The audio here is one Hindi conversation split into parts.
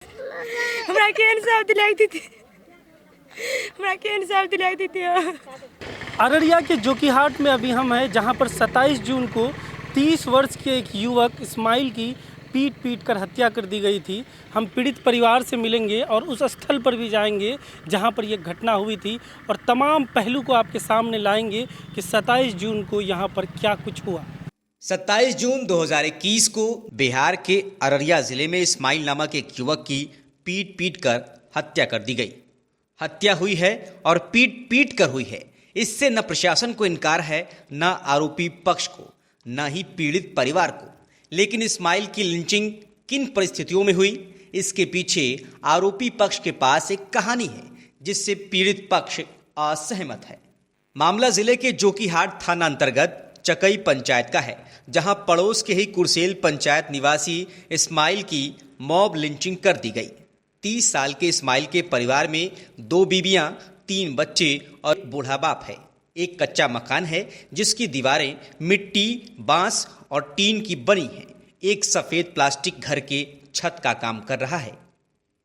हमरा के इंसाफ दिलाई थी हमरा के इंसाफ दिलाई थी। अररिया के जोकीहाट में अभी हम हैं, जहां पर 27 जून को 30 वर्ष के एक युवक इस्माइल की पीट कर हत्या कर दी गई थी। हम पीड़ित परिवार से मिलेंगे और उस स्थल पर भी जाएंगे जहां पर यह घटना हुई थी और तमाम पहलू को आपके सामने लाएंगे कि 27 जून को यहां पर क्या कुछ हुआ। 27 जून 2021 को बिहार के अररिया जिले में इस्माइल नामक एक युवक की पीट कर हत्या कर दी गई। हत्या हुई है और पीट कर हुई है। इससे न प्रशासन को इनकार है, न आरोपी पक्ष को, न ही पीड़ित परिवार को। लेकिन इस्माइल की लिंचिंग किन परिस्थितियों में हुई, इसके पीछे आरोपी पक्ष के पास एक कहानी है जिससे पीड़ित पक्ष असहमत है। मामला जिले के जोकीहाट थाना अंतर्गत चकई पंचायत का है, जहां पड़ोस के ही कुरसेल पंचायत निवासी इस्माइल की मॉब लिंचिंग कर दी गई। 30 साल के इस्माइल के परिवार में 2 बीवियां, 3 बच्चे और बूढ़ा बाप है। एक कच्चा मकान है जिसकी दीवारें मिट्टी, बांस और टीन की बनी हैं। एक सफेद प्लास्टिक घर के छत का काम कर रहा है।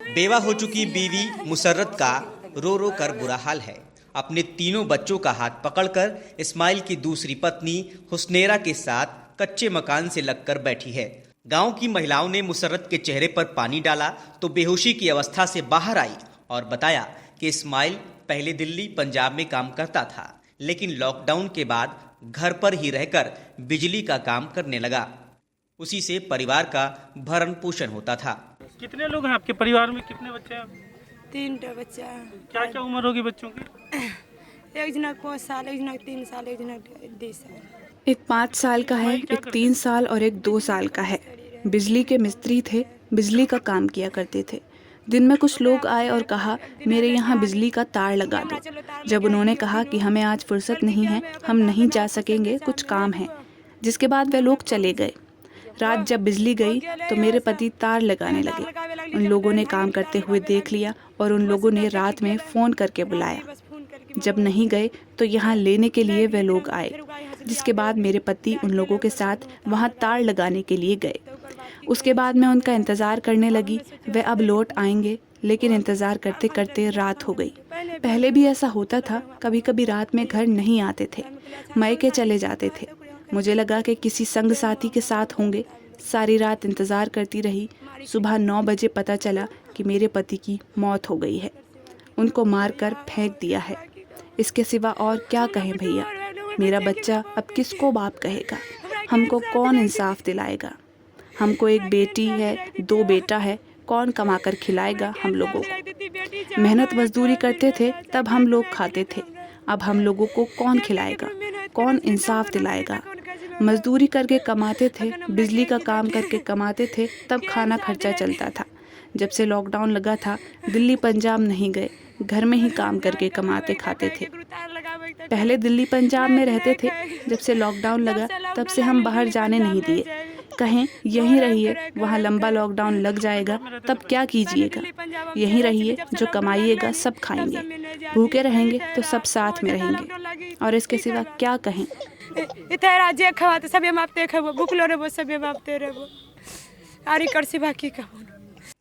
बेवा हो चुकी बीवी मुसर्रत का रो रो कर बुरा हाल है। अपने तीनों बच्चों का हाथ पकड़कर इस्माइल की दूसरी पत्नी हुस्नेरा के साथ कच्चे मकान से लगकर बैठी है। गांव की महिलाओं ने मुसर्रत के चेहरे पर पानी डाला तो बेहोशी की अवस्था से बाहर आई और बताया कि इस्माइल पहले दिल्ली, पंजाब में काम करता था, लेकिन लॉकडाउन के बाद घर पर ही रहकर बिजली का काम करने लगा। उसी से परिवार का भरण पोषण होता था। कितने लोग हैं आपके परिवार में, कितने बच्चे हैं? 3 बच्चा। क्या क्या उम्र होगी बच्चों की? एक जनक 5 साल, एक जनक 3 साल, एक जनक 10 साल। एक 5 साल का है, एक 3 साल और एक 2 साल का है। बिजली के मिस्त्री थे, बिजली का काम किया करते थे। दिन में कुछ लोग आए और कहा मेरे यहाँ बिजली का तार लगा दो। जब उन्होंने कहा कि हमें आज फुर्सत नहीं है, हम नहीं जा सकेंगे, कुछ काम है, जिसके बाद वे लोग चले गए। रात जब बिजली गई तो मेरे पति तार लगाने लगे। उन लोगों ने काम करते हुए देख लिया और उन लोगों ने रात में फ़ोन करके बुलाया। जब नहीं गए तो यहाँ लेने के लिए वे लोग आए, जिसके बाद मेरे पति उन लोगों के साथ वहाँ तार लगाने के लिए गए। उसके बाद मैं उनका इंतज़ार करने लगी, वे अब लौट आएंगे, लेकिन इंतज़ार करते करते रात हो गई। पहले भी ऐसा होता था, कभी कभी रात में घर नहीं आते थे, मायके चले जाते थे। मुझे लगा कि किसी संग साथी के साथ होंगे। सारी रात इंतज़ार करती रही। सुबह 9 बजे पता चला कि मेरे पति की मौत हो गई है। उनको मारकर फेंक दिया है। इसके सिवा और क्या कहें भैया। मेरा बच्चा अब किसको बाप कहेगा? हमको कौन इंसाफ दिलाएगा? हमको एक बेटी है, 2 बेटा है, कौन कमा कर खिलाएगा हम लोगों को? मेहनत मजदूरी करते थे तब हम लोग खाते थे, अब हम लोगों को कौन खिलाएगा? कौन इंसाफ दिलाएगा? मजदूरी करके कमाते थे, बिजली का काम करके कमाते थे, तब खाना खर्चा चलता था। जब से लॉकडाउन लगा था, दिल्ली पंजाब नहीं गए, घर में ही काम करके कमाते खाते थे। पहले दिल्ली पंजाब में रहते थे, जब से लॉकडाउन लगा तब से हम बाहर जाने नहीं दिए। कहें यहीं रहिए, वहाँ लंबा लॉकडाउन लग जाएगा, तब क्या कीजिएगा? यहीं रहिए, जो कमाइएगा सब खाएंगे, भूखे रहेंगे तो सब साथ में रहेंगे, और इसके सिवा क्या कहें? इतना राज्य खवाते सब मापते खबो, भूखलो रहो सब मापते रहो, आरी कर सिवा की कहो।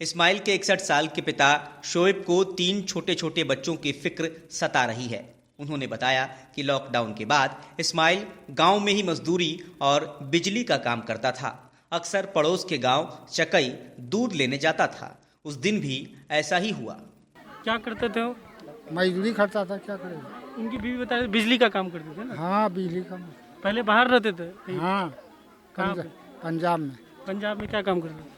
इस्माइल के 61 साल के पिता शोएब को 3 छोटे छोटे बच्चों की फिक्र सता रही है। उन्होंने बताया कि लॉकडाउन के बाद इस्माइल गांव में ही मजदूरी और बिजली का काम करता था। अक्सर पड़ोस के गांव चकई दूध लेने जाता था। उस दिन भी ऐसा ही हुआ। क्या करते थे वो? मजदूरी करता था, क्या करेगा? उनकी बीवी बता रही बिजली का काम करते थे ना? हाँ, बिजली का। पहले बाहर रहते थे? हाँ, कहाँ पे? पंजाब में। पंजाब में क्या काम करते थे?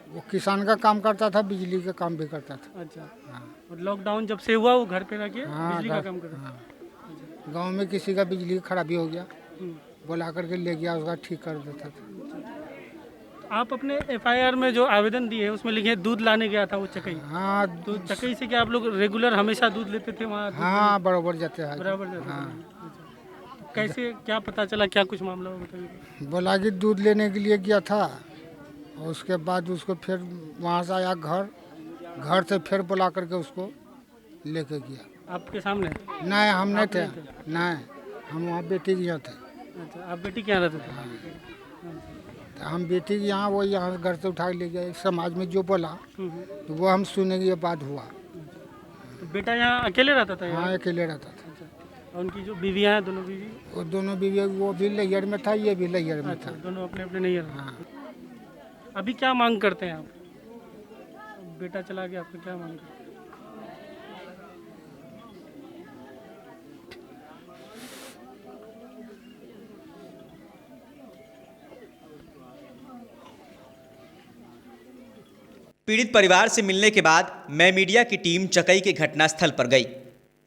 वो किसान का काम करता था, बिजली का काम भी करता था। अच्छा। हाँ। और लॉकडाउन जब से हुआ वो घर पे रह के हाँ, बिजली का काम करता था? हाँ। गांव में किसी का बिजली खराबी हो गया, बुला करके ले गया, उसका ठीक कर देता था। आप अपने FIR में जो आवेदन दिए उसमें लिखे दूध लाने गया था वो चकई। हाँ, तो चकई से क्या आप लोग रेगुलर हमेशा दूध लेते थे वहाँ? हाँ, बराबर जाते हैं। बराबर जाते थे। हाँ। अच्छा। कैसे क्या पता चला, क्या कुछ मामला हो बताइए? बोला कि दूध लेने के लिए गया था, और उसके बाद उसको फिर वहाँ से आया घर से फिर बुला करके उसको लेके गया। आपके सामने? नहीं, हम नहीं थे, नहीं, हम वहाँ बेटी के यहाँ थे। अच्छा, आप बेटी क्या रहते थे? तो हम बेटी के यहाँ वो यहाँ घर से उठा के ले गए। समाज में जो बोला तो वो हम सुने ये बात हुआ। तो बेटा यहाँ अकेले रहता था? हाँ अकेले रहता था। और उनकी जो बीवियाँ हैं, दोनों बीवी? वो दोनों बीवी, वो भी लैयर में था, ये भी लैयर में था। दोनों अपने अपने नहीं रहते। हाँ। अभी क्या मांग करते हैं आप? बेटा चला गया, आपको क्या मांग करते हैं? पीड़ित परिवार से मिलने के बाद मैं मीडिया की टीम चकई के घटनास्थल पर गई।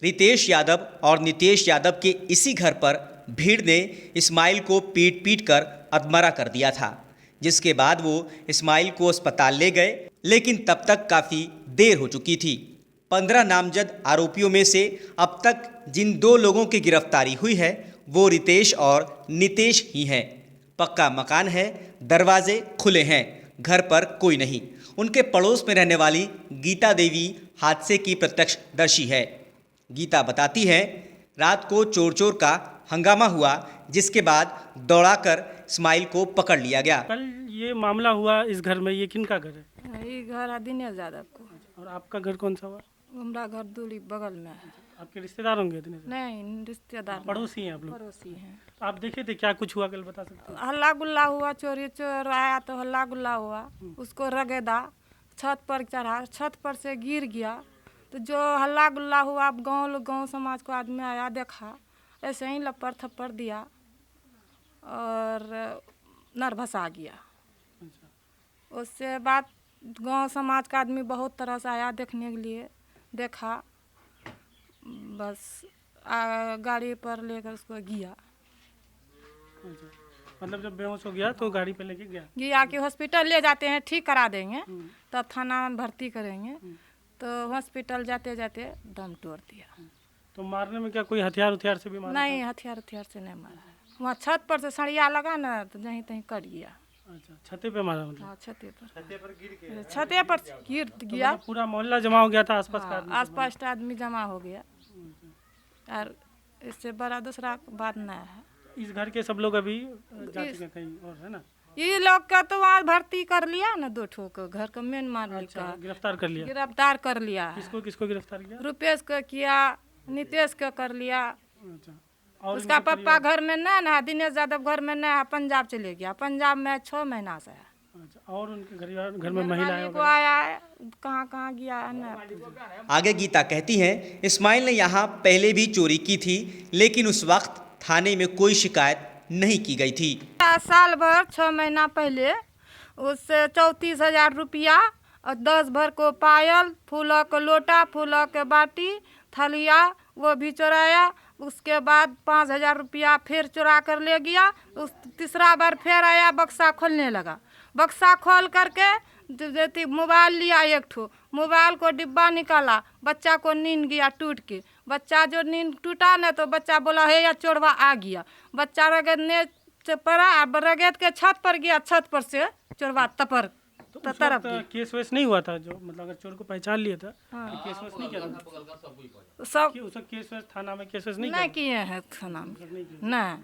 रितेश यादव और नितेश यादव के इसी घर पर भीड़ ने इस्माइल को पीट पीट कर अधमरा कर दिया था, जिसके बाद वो इस्माइल को अस्पताल ले गए, लेकिन तब तक काफ़ी देर हो चुकी थी। 15 नामजद आरोपियों में से अब तक जिन 2 लोगों की गिरफ्तारी हुई है वो रितेश और नितेश ही हैं। पक्का मकान है, दरवाजे खुले हैं, घर पर कोई नहीं। उनके पड़ोस में रहने वाली गीता देवी हादसे की प्रत्यक्षदर्शी है। गीता बताती है, रात को चोर चोर का हंगामा हुआ, जिसके बाद दौड़ाकर इस्माइल को पकड़ लिया गया। कल ये मामला हुआ इस घर में, ये किनका घर है? ये घर है दिनेश यादव को। और आपका घर कौन सा हुआ? हमारा घर दूरी बगल में है। आपके रिश्तेदार होंगे? नहीं रिश्तेदार पड़ोसी हैं आप लोग? पड़ोसी हैं। तो आप देखे थे क्या कुछ हुआ, कल बता सकते हैं? हल्ला गुल्ला हुआ, चोरी चोर आया तो हल्ला गुल्ला हुआ, उसको रगेदा, छत पर चढ़ा, छत पर से गिर गया। तो जो हल्ला गुल्ला हुआ, गांव समाज को आदमी आया, देखा, ऐसे ही लपड़ थप्पड़ दिया और नर्वस आ गया। उससे बाद गांव समाज का आदमी बहुत तरह से आया देखने के लिए, देखा, बस गाड़ी पर लेकर उसको गया। मतलब जब बेहोश हो गया तो गाड़ी पे लेके गया कि हॉस्पिटल ले जाते हैं, ठीक करा देंगे, तब थाना में भर्ती करेंगे। तो हॉस्पिटल जाते जाते दम तोड़ दिया। तो मारने में क्या कोई हथियार से भी मारा? नहीं, हथियार से नहीं मारा है। वहाँ छत पर से सरिया लगा ना, तो जहीं तहीं कट गया। अच्छा, छते पे मारा? मतलब हाँ, छते पर गिर गया। मतलब पूरा मोहल्ला जमा हो गया था, आसपास का आदमी? आसपास का आदमी जमा हो गया और इससे बड़ा दूसरा बात नहीं है। इस घर के सब लोग अभी जा चुके हैं कहीं और, है ना? ये लोग का तो वहाँ भर्ती कर लिया ना, 2 ठो को, घर का मेन मालिक का गिरफ्तार कर लिया? गिरफ्तार कर लिया है। किसको गिरफ्तार किया? रुपेश को किया, नितेश को कर लिया। अच्छा, और उसका पप्पा घर में नहीं ना, दिनेश यादव घर में नहीं है, पंजाब चले गया। पंजाब में 6 महीना से है। अच्छा, और उनके घर में महिलाएं को आया है, कहाँ गया है ना। आगे गीता कहती हैं, इस्माइल ने यहाँ पहले भी चोरी की थी, लेकिन उस वक्त थाने में कोई शिकायत नहीं की गई थी। साल भर 6 महीना पहले उससे 34,000 रुपया और 10 भर को पायल, फूलों को लोटा, फूलों के बाटी, थलिया, वो भी चुराया। उसके बाद 5,000 रुपया फिर चुरा कर ले गया। उस तीसरा बार फिर आया, बक्सा खोलने लगा। बक्सा खोल करके मोबाइल लिया, 1 ठो मोबाइल को डिब्बा निकाला, बच्चा को नींद गया टूट के। बच्चा जो नींद टूटा ना, तो बच्चा बोला है या चोरवा आ गया। बच्चा रगड़ने पड़ा, रगड़ के छत पर गया, छत पर से चोरवा तरफ केस वेस नहीं हुआ था? जो मतलब अगर चोर को पहचान लिया था, तो केस वेस नहीं किया था? सब केस वेस थाना में केस वेस नहीं किए हैं थाना में, नहीं।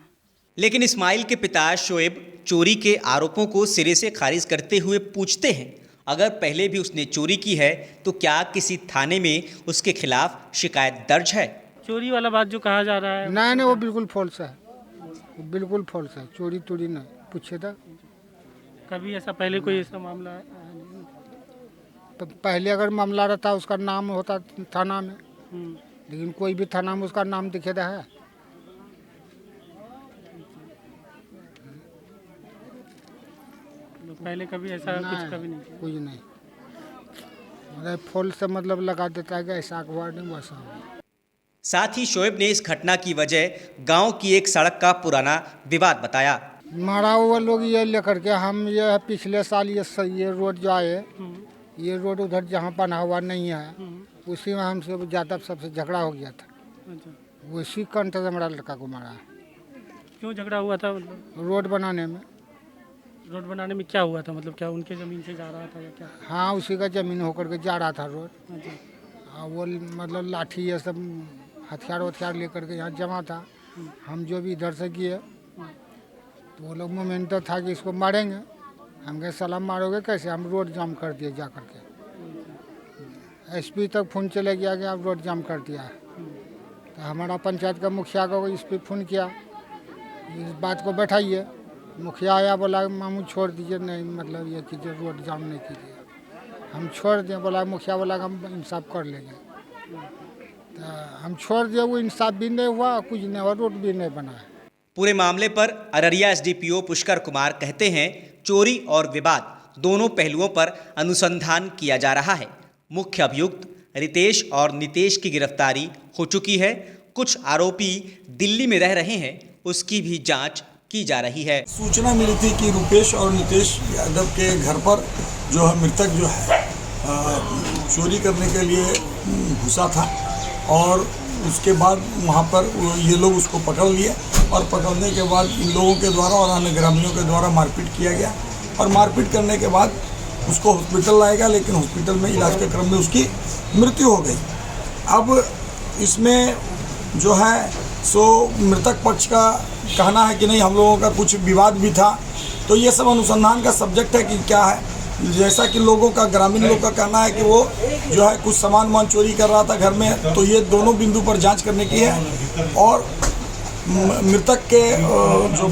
लेकिन इस्माइल के पिता शोएब चोरी के आरोपों को सिरे से खारिज करते हुए पूछते हैं, अगर पहले भी उसने चोरी की है तो क्या किसी थाने में उसके खिलाफ शिकायत दर्ज है? चोरी वाला बात जो कहा जा रहा है, नहीं, वो बिल्कुल फॉल्स है, वो बिल्कुल फॉल्स है। चोरी तोरी नहीं, पूछे था। कभी ऐसा पहले कोई ऐसा मामला है? तो पहले अगर मामला रहता उसका नाम होता थाना में, लेकिन कोई भी थाना में उसका नाम दिखेता है? पहले कभी ऐसा कुछ कभी नहीं किया? कुछ नहीं, मतलब फॉल्स से मतलब लगा देता है कि ऐसा हुआ नहीं वैसा हुआ। साथ ही शोएब ने इस घटना की वजह गांव की एक सड़क का पुराना विवाद बताया। मारा हुआ लोग ये लेकर के, हम ये पिछले साल ये रोड जो आए, ये रोड उधर जहाँ बना हुआ नहीं है, उसी में हमसे ज़्यादा सबसे झगड़ा हो गया था। अच्छा, उसी कंठ से हमारा लड़का को मारा। क्यों झगड़ा हुआ था? मतलब रोड बनाने में। रोड बनाने में क्या हुआ था? मतलब क्या उनके ज़मीन से जा रहा था या क्या? हाँ, उसी का ज़मीन होकर के जा रहा था रोड। अच्छा, वो मतलब लाठी ये सब हथियार लेकर के यहाँ जमा था। हम जो भी इधर से किए तो वो लोग मोमेंट था कि इसको मारेंगे। हम कहे सलाम मारोगे कैसे, हम रोड जाम कर दिए जा करके। एसपी तक फ़ोन चले गया कि आप रोड जाम कर दिया है। तो हमारा पंचायत का मुखिया को इस पर फ़ोन किया, इस बात को बैठाइए। मुखिया आया, बोला मामू छोड़ दीजिए, नहीं मतलब ये कीजिए, रोड जाम नहीं कीजिए। हम छोड़ दिए, बोला मुखिया बोला हम इंसाफ कर लेंगे। तो हम छोड़ दिए, वो इंसाफ भी नहीं हुआ, कुछ नहीं हुआ, रोड भी नहीं बना है। पूरे मामले पर अररिया एसडीपीओ पुष्कर कुमार कहते हैं, चोरी और विवाद दोनों पहलुओं पर अनुसंधान किया जा रहा है। मुख्य अभियुक्त रितेश और नितेश की गिरफ्तारी हो चुकी है। कुछ आरोपी दिल्ली में रह रहे हैं, उसकी भी जांच की जा रही है। सूचना मिली थी कि रुपेश और नितेश यादव के घर पर जो है मृतक जो है चोरी करने के लिए घुसा था और उसके बाद वहाँ पर ये लोग उसको पकड़ लिए और पकड़ने के बाद इन लोगों के द्वारा और अन्य ग्रामीणों के द्वारा मारपीट किया गया और मारपीट करने के बाद उसको हॉस्पिटल लाया गया, लेकिन हॉस्पिटल में इलाज के क्रम में उसकी मृत्यु हो गई। अब इसमें जो है सो मृतक पक्ष का कहना है कि नहीं, हम लोगों का कुछ विवाद भी था। तो ये सब अनुसंधान का सब्जेक्ट है कि क्या है। जैसा कि लोगों का, ग्रामीण लोगों का कहना है कि वो जो है कुछ सामान चोरी कर रहा था घर में, तो ये दोनों बिंदु पर जांच करने की है। और मृतक के जो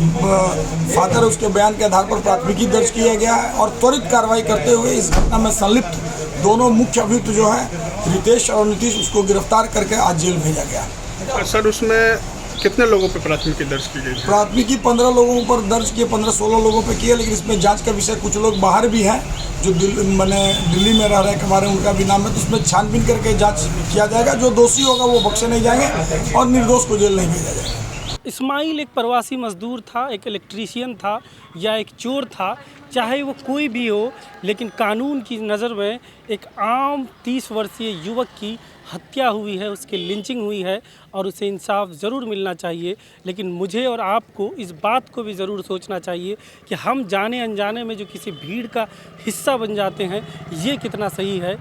फादर है उसके बयान के आधार पर प्राथमिकी दर्ज किया गया है और त्वरित कार्रवाई करते हुए इस घटना में संलिप्त दोनों मुख्य अभियुक्त जो है रितेश और नीतीश, उसको गिरफ्तार करके आज जेल भेजा गया। सर उसमें कितने लोगों पे प्राथमिकी दर्ज की गई? प्राथमिकी 15 लोगों पर दर्ज किए, 15-16 लोगों पे किए, लेकिन इसमें जांच का विषय कुछ लोग बाहर भी हैं जो दिल्ली में रह रहे हैं, हमारे उनका भी नाम है। तो उसमें छानबीन करके जांच किया जाएगा। जो दोषी होगा वो बख्शे नहीं जाएंगे और निर्दोष को जेल नहीं भेजा जाएगा। इस्माइल एक प्रवासी मजदूर था, एक इलेक्ट्रीशियन था या एक चोर था, चाहे वो कोई भी हो, लेकिन कानून की नज़र में एक आम 30 वर्षीय युवक की हत्या हुई है, उसकी लिंचिंग हुई है और उसे इंसाफ ज़रूर मिलना चाहिए। लेकिन मुझे और आपको इस बात को भी ज़रूर सोचना चाहिए कि हम जाने अनजाने में जो किसी भीड़ का हिस्सा बन जाते हैं, ये कितना सही है।